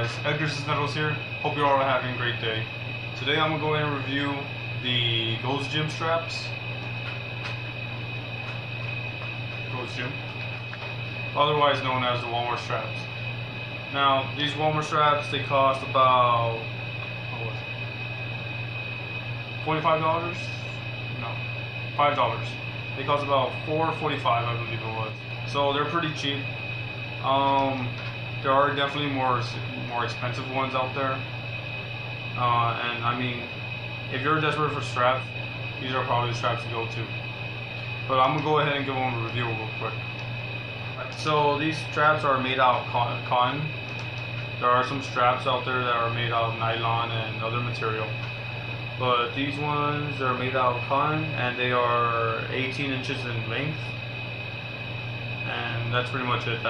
guys, Edgar Cisneros here. Hope you're all having a great day. Today I'm going to go ahead and review the Gold's Gym straps. Gold's Gym, otherwise known as the Walmart straps. Now these Walmart straps, they cost about $45? No, $5. They cost about $4.45, I believe it was. So they're pretty cheap. There are definitely more expensive ones out there, and I mean, if you're desperate for straps, these are probably the straps to go to. But I'm gonna go ahead and give them a review real quick. So these straps are made out of cotton. There are some straps out there that are made out of nylon and other material, but these ones are made out of cotton, and they are 18 inches in length, and that's pretty much it.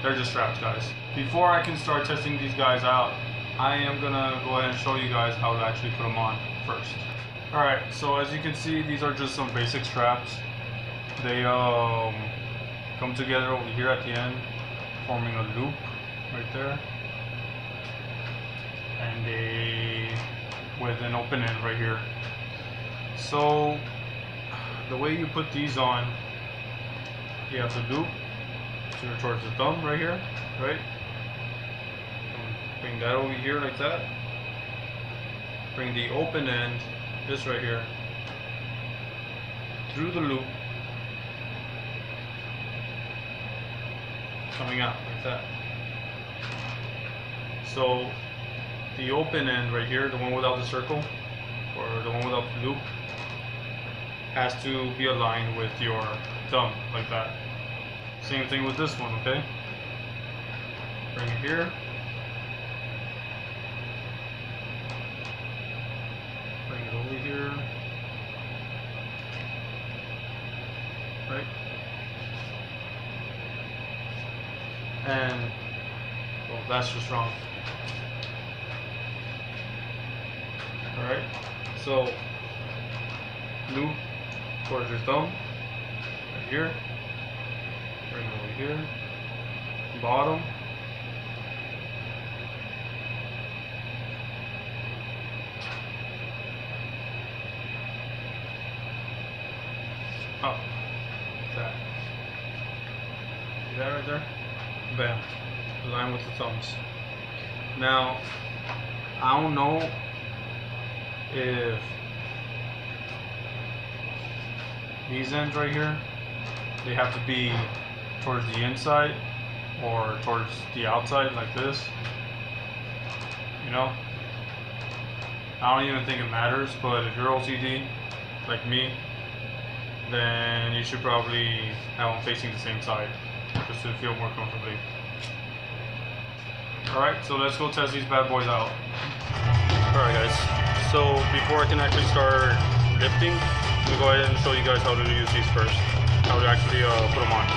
They're just straps, guys. Before I can start testing these guys out, I am gonna go ahead and show you guys how to actually put them on first. Alright, so as you can see, these are just some basic straps. They come together over here at the end, forming a loop right there, and with an open end right here. So the way you put these on, you have the loop towards the thumb right here, right? Bring that over here like that. Bring the open end, this right here, through the loop, coming out like that. So the open end right here, the one without the circle, or the one without the loop, has to be aligned with your thumb like that. Same thing with this one, okay? Bring it here. Bring it over here. Right? And, well, that's just wrong. Alright? So, loop towards your thumb, right here. Bring it over here, bottom, up, like that. See that right there? Bam, align with the thumbs. Now, I don't know if these ends right here, they have to be towards the inside or towards the outside like this, you know. I don't even think it matters, but if you're OCD like me, then you should probably have them facing the same side just to feel more comfortably. Alright, so let's go test these bad boys out. Alright guys, so before I can actually start lifting, I'm going to go ahead and show you guys how to use these first, how to actually put them on.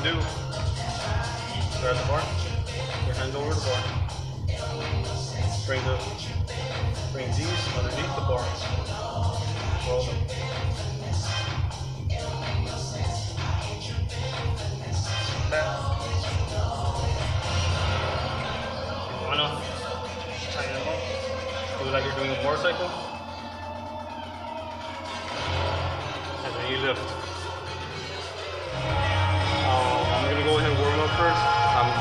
Do grab the bar, your hands over the bar, bring these underneath the bar, roll them. You wanna tighten them up, do it like you're doing a motorcycle, and then you lift. I'm going to go ahead and warm up first,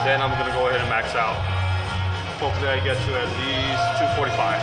then I'm going to go ahead and max out. Hopefully I get to at least 245.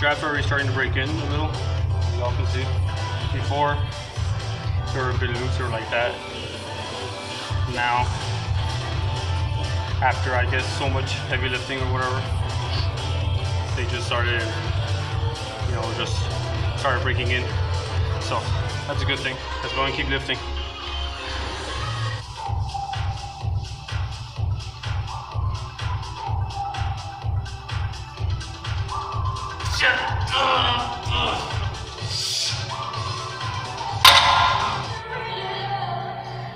straps are already starting to break in a little, as y'all can see. Before, they were a bit looser like that. Now, after I guess so much heavy lifting or whatever, they just started, you know, just started breaking in. So that's a good thing. Let's go and keep lifting.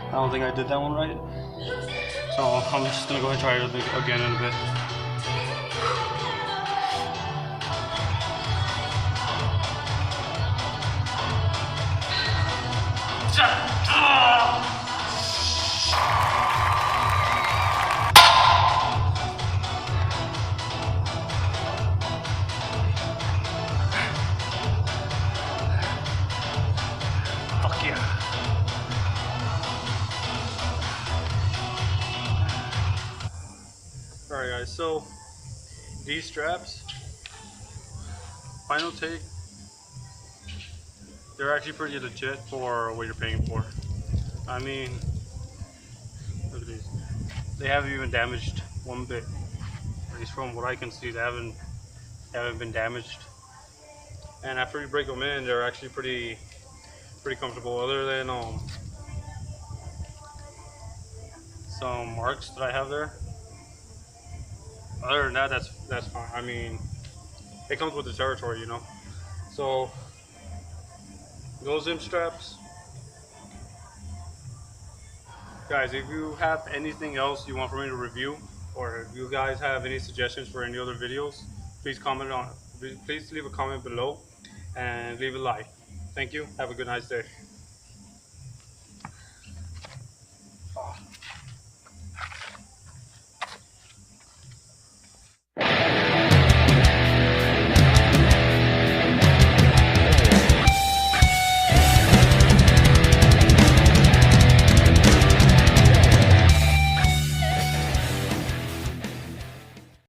I don't think I did that one right. So I'm just gonna go ahead and try it again in a bit. Fuck yeah. Alright guys, so these straps, Final Take, they're actually pretty legit for what you're paying for. I mean, look at these. They haven't even damaged one bit. At least from what I can see, they haven't been damaged. And after you break them in, they're actually pretty comfortable. Other than some marks that I have there. Other than that, that's fine. I mean, it comes with the territory, you know. So those Zim straps, guys. If you have anything else you want for me to review, or if you guys have any suggestions for any other videos, please leave a comment below and leave a like. Thank you. Have a good nice day.